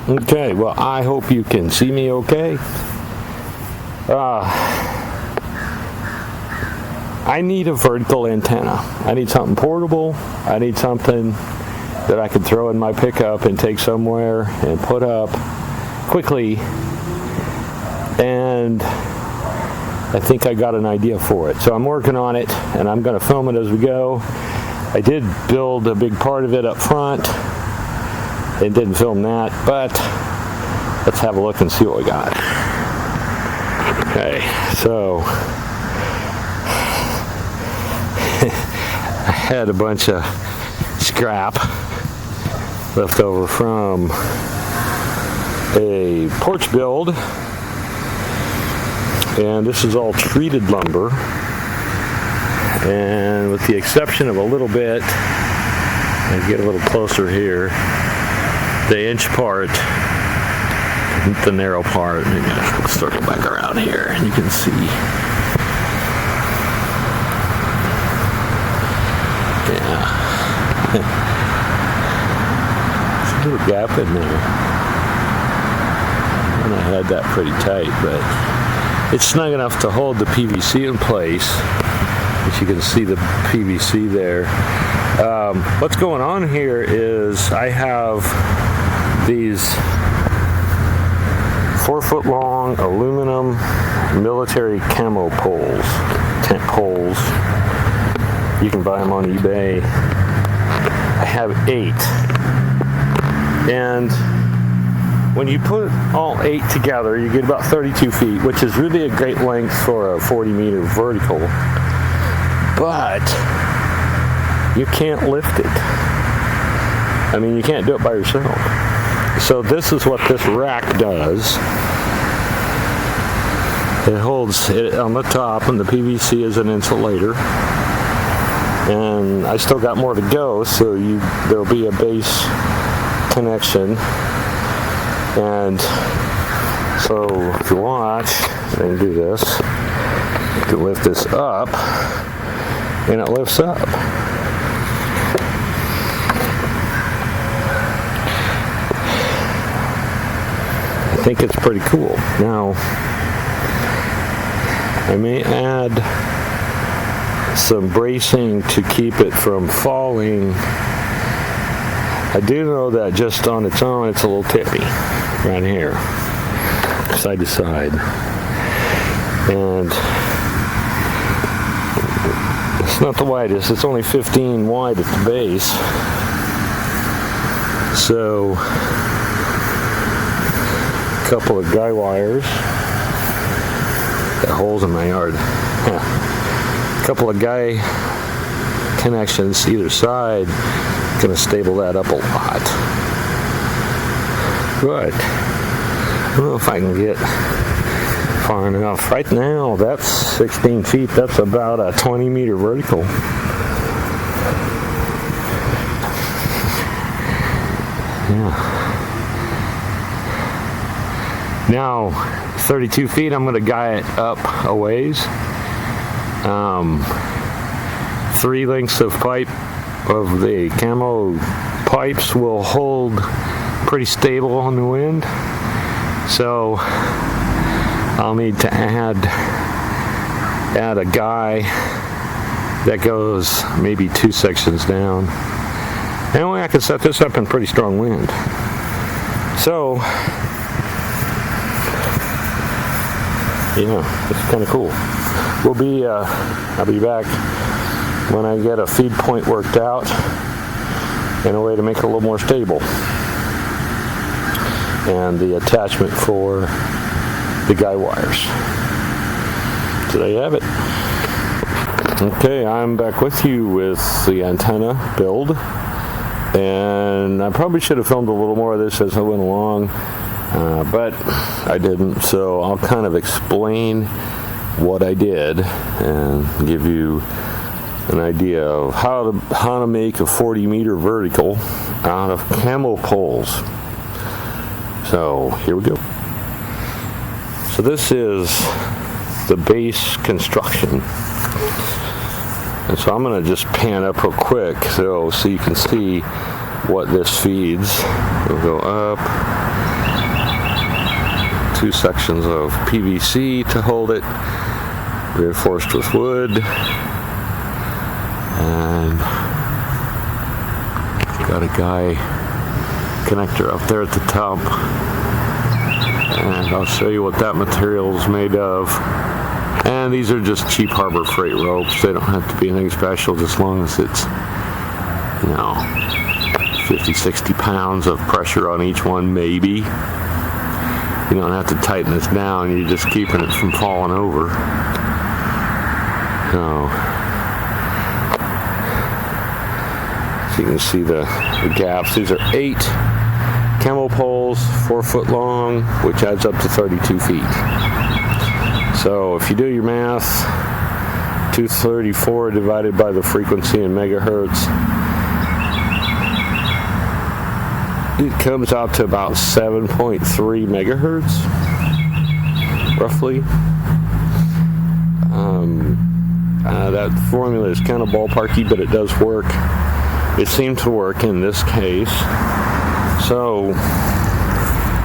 Okay, well, I hope you can see me okay. I need a vertical antenna. I need something portable. I need something that I can throw in my pickup and take somewhere and put up quickly. And I think I got an idea for it. So I'm working on it, and I'm going to film it as we go. I did build a big part of it up front and didn't film that, but let's have a look and see what we got. Okay, so I had a bunch of scrap left over from a porch build, and this is all treated lumber, and with the exception of a little bit, I get a little closer here, the inch part, the narrow part, maybe I'll circle back around here and you can see. Yeah. There's a little gap in there. And I had that pretty tight, but it's snug enough to hold the PVC in place. As you can see the PVC there. What's going on here is I have these 4-foot long aluminum military camo poles, tent poles. You can buy them on eBay. I have 8. And when you put all 8 together, you get about 32 feet, which is really a great length for a 40-meter vertical. But you can't lift it. I mean, you can't do it by yourself. So this is what this rack does. It holds it on the top, and the PVC is an insulator. And I still got more to go, so there'll be a base connection. And so if you watch, I can do this. You can lift this up, and it lifts up. I think it's pretty cool. Now, I may add some bracing to keep it from falling. I do know that just on its own, it's a little tippy right here, side to side. And it's not the widest, it's only 15 wide at the base. So, couple of guy wires, got holes in my yard. A couple of guy connections either side, gonna stable that up a lot. But I don't know if I can get far enough. Right now, that's 16 feet. That's about a 20-meter vertical. Yeah. Now, 32 feet, I'm going to guy it up a ways. 3 lengths of pipe of the camo pipes will hold pretty stable on the wind. So, I'll need to add a guy that goes maybe 2 sections down. Anyway, I can set this up in pretty strong wind. So, yeah, it's kind of cool. I'll be back when I get a feed point worked out and a way to make it a little more stable. And the attachment for the guy wires. So there you have it. Okay, I'm back with you with the antenna build. And I probably should have filmed a little more of this as I went along. But I didn't, so I'll kind of explain what I did and give you an idea of how to make a 40-meter vertical out of camo poles. So here we go. So this is the base construction, and so I'm going to just pan up real quick so you can see what this feeds. We'll go up. 2 sections of PVC to hold it, reinforced with wood, and got a guy connector up there at the top, and I'll show you what that material is made of. And these are just cheap Harbor Freight ropes. They don't have to be anything special, just as long as it's, 50-60 pounds of pressure on each one, maybe. You don't have to tighten this down, you're just keeping it from falling over. So you can see the gaps. These are 8 camo poles, 4 foot long, which adds up to 32 feet. So if you do your math, 234 divided by the frequency in megahertz, it comes out to about 7.3 megahertz, roughly. That formula is kind of ballparky, but it does work. It seemed to work in this case. So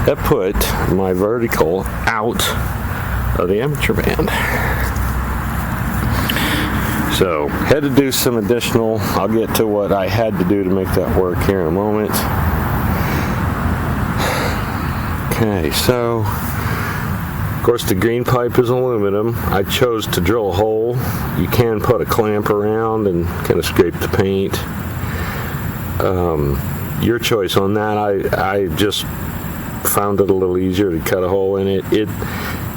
that put my vertical out of the amateur band. So had to do some additional. I'll get to what I had to do to make that work here in a moment. Okay, so of course the green pipe is aluminum. I chose to drill a hole. You can put a clamp around and kind of scrape the paint. Your choice on that. I just found it a little easier to cut a hole in it. It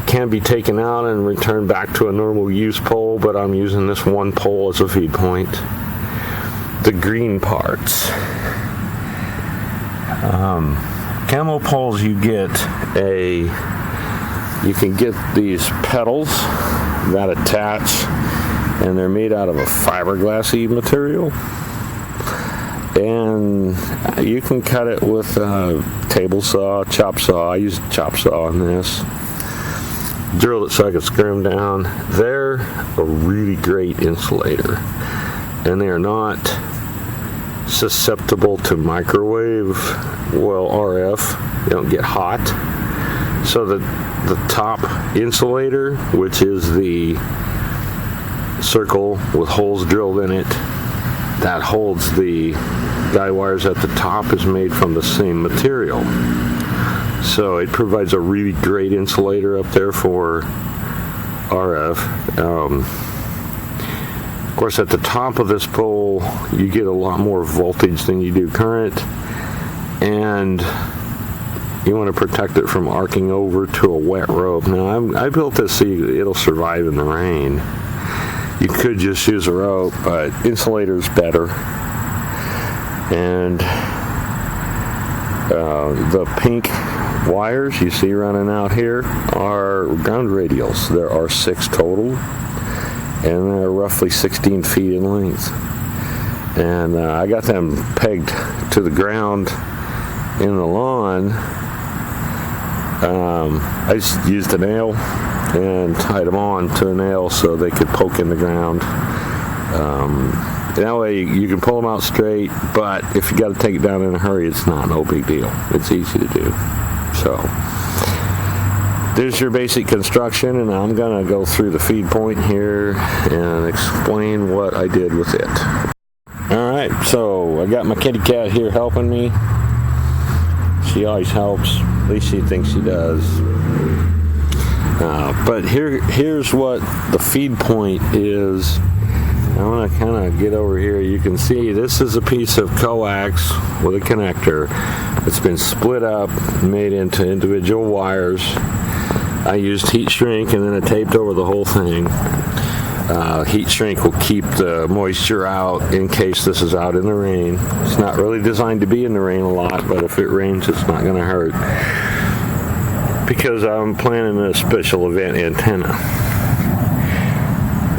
can be taken out and returned back to a normal use pole, but I'm using this one pole as a feed point. The green parts. Camo poles, you can get these pedals that attach, and they're made out of a fiberglassy material, and you can cut it with a table saw, chop saw. I use a chop saw on this. Drilled it so I could screw them down. They're a really great insulator, and they are not susceptible to microwave, RF. They don't get hot. So the top insulator, which is the circle with holes drilled in it, that holds the guy wires at the top, is made from the same material. So it provides a really great insulator up there for RF. Of course, at the top of this pole, you get a lot more voltage than you do current, and you want to protect it from arcing over to a wet rope. Now, I built this so it'll survive in the rain. You could just use a rope, but insulator's better. And the pink wires you see running out here are ground radials. There are 6 total, and they're roughly 16 feet in length. And I got them pegged to the ground in the lawn. I just used a nail and tied them on to a nail so they could poke in the ground. That way you can pull them out straight, but if you got to take it down in a hurry, it's no big deal. It's easy to do. So there's your basic construction, and I'm going to go through the feed point here and explain what I did with it. Alright, so I got my kitty cat here helping me. She always helps. At least she thinks she does. But here's what the feed point is. I want to kind of get over here. You can see this is a piece of coax with a connector. It's been split up, made into individual wires. I used heat shrink, and then I taped over the whole thing. Heat shrink will keep the moisture out in case this is out in the rain. It's not really designed to be in the rain a lot, but if it rains, it's not going to hurt, because I'm planning a special event antenna.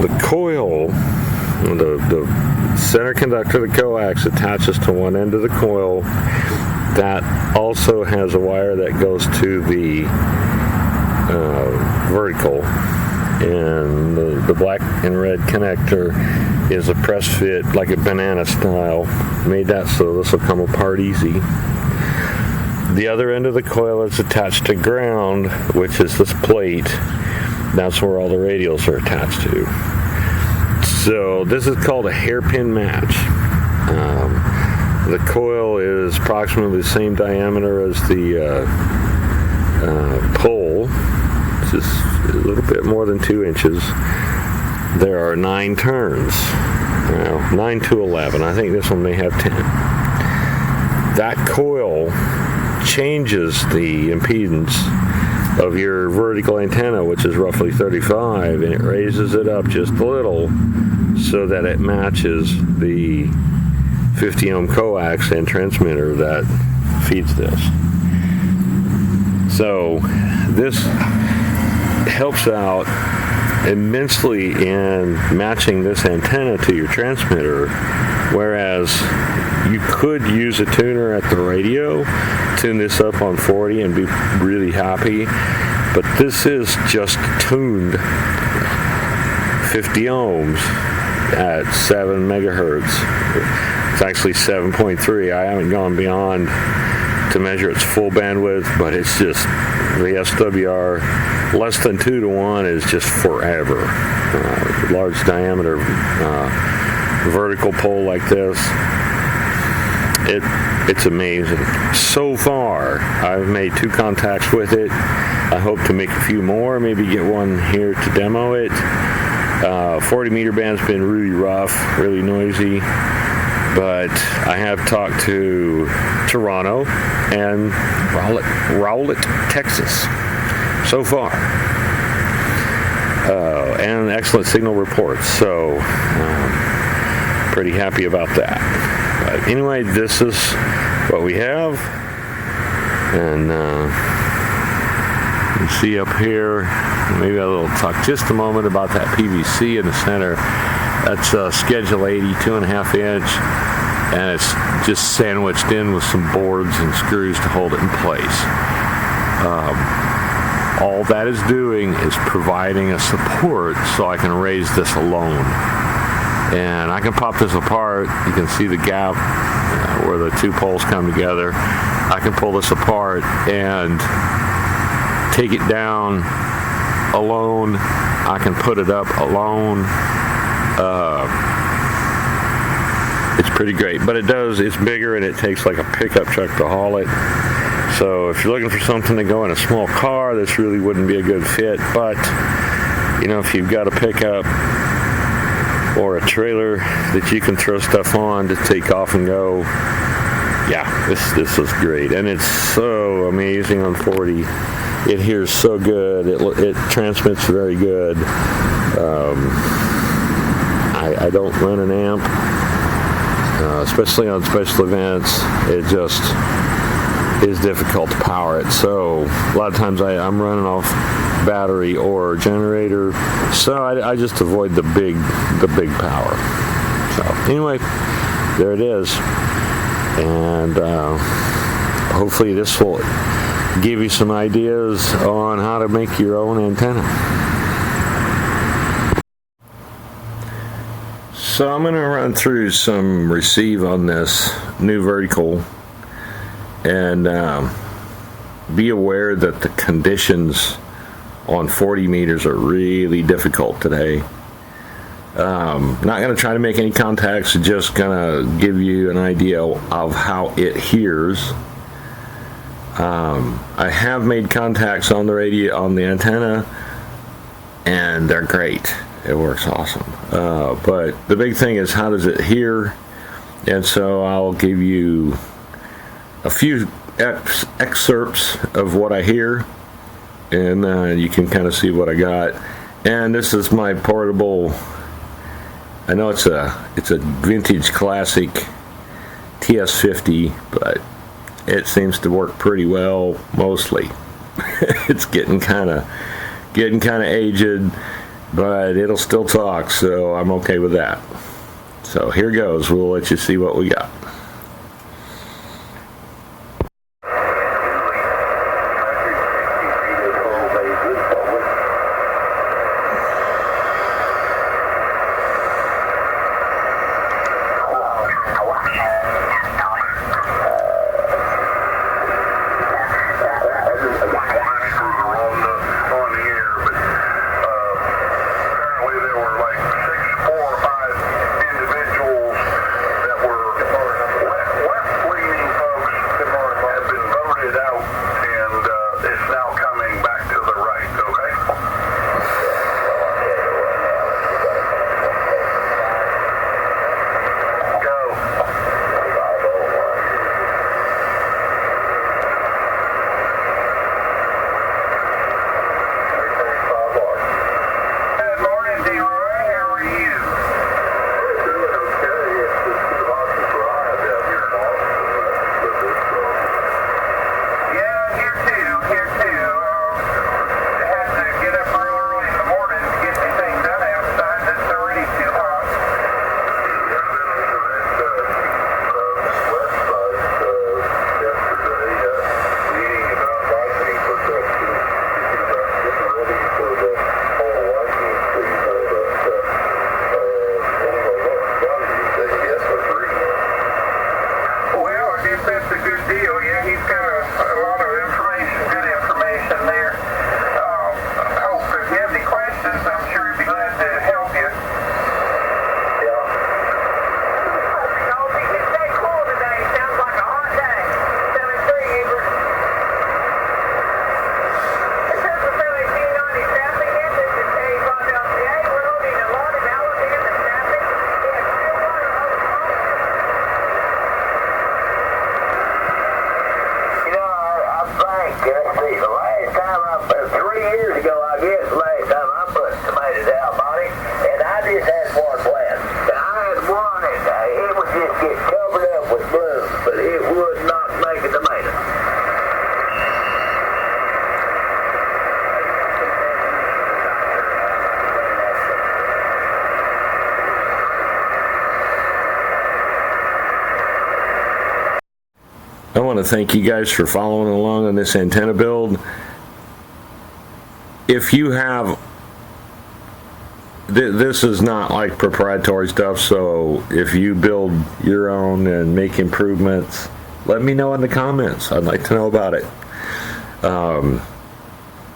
The coil, the center conductor of the coax attaches to one end of the coil. That also has a wire that goes to the vertical, and the black and red connector is a press fit, like a banana style. Made that so this will come apart easy. The other end of the coil is attached to ground, which is this plate. That's where all the radials are attached to. So this is called a hairpin match. The coil is approximately the same diameter as the pole, just a little bit more than 2 inches. There are 9 turns. Well, 9 to 11. I think this one may have 10. That coil changes the impedance of your vertical antenna, which is roughly 35, and it raises it up just a little so that it matches the 50 ohm coax and transmitter that feeds this. So this helps out immensely in matching this antenna to your transmitter, whereas you could use a tuner at the radio, tune this up on 40 and be really happy, but this is just tuned 50 ohms at 7 megahertz. It's actually 7.3. I haven't gone beyond to measure its full bandwidth, but it's just the SWR less than 2 to 1 is just forever. Large diameter vertical pole like this, it's amazing. So far, I've made 2 contacts with it. I hope to make a few more, maybe get one here to demo it. 40 meter band's been really rough, really noisy, but I have talked to Toronto and Rowlett, Texas so far, and excellent signal reports, so pretty happy about that. But anyway, this is what we have, and you see up here, maybe I'll talk just a moment about that PVC in the center. That's Schedule 80, 2.5 inch, and it's just sandwiched in with some boards and screws to hold it in place. All that is doing is providing a support so I can raise this alone. And I can pop this apart. You can see the gap where the 2 poles come together. I can pull this apart and take it down alone. I can put it up alone. It's pretty great, but it's bigger and it takes like a pickup truck to haul it. So if you're looking for something to go in a small car, this really wouldn't be a good fit. But you know, if you've got a pickup or a trailer that you can throw stuff on to take off and go, yeah, this is great. And it's so amazing on 40. It hears so good. It transmits very good. I don't run an amp, especially on special events. It just is difficult to power it. So a lot of times I'm running off battery or generator. So I just avoid the big power. So anyway, there it is. And hopefully this will give you some ideas on how to make your own antenna. So I'm going to run through some receive on this new vertical, and be aware that the conditions on 40 meters are really difficult today. Not going to try to make any contacts, just going to give you an idea of how it hears. I have made contacts on the radio, on the antenna, and they're great. It works awesome. But the big thing is, how does it hear? And so I'll give you a few excerpts of what I hear, and you can kind of see what I got. And this is my portable, I know it's a vintage classic TS50, but it seems to work pretty well mostly. It's getting kind of aged, but it'll still talk, so I'm okay with that. So here goes. We'll let you see what we got. guess that's a good deal. Yeah, he's got a lot of information, good information there. I hope if you have any questions, I'm sure he'd be glad to help you. Let's see, the last time 3 years ago, I guess, last time I put tomatoes out, Bonnie, and I just had one plant. And I had one, and it would just get covered up with bloom, but it would not make a tomato. I want to thank you guys for following along on this antenna build. If you have, this is not like proprietary stuff, so if you build your own and make improvements, let me know in the comments. I'd like to know about it.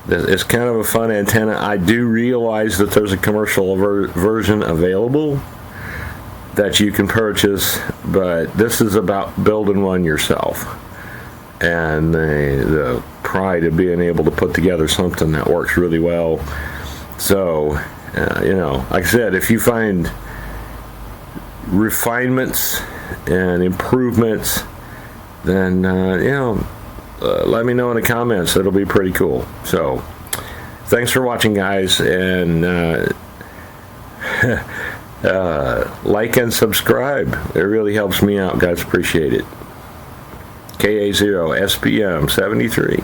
It's kind of a fun antenna. I do realize that there's a commercial version available that you can purchase, but this is about building one yourself, and the pride of being able to put together something that works really well. So you know, like I said, if you find refinements and improvements, then you know, let me know in the comments. It'll be pretty cool. So thanks for watching, guys, and like and subscribe. It really helps me out, guys. Appreciate it. KA0 SPM 73.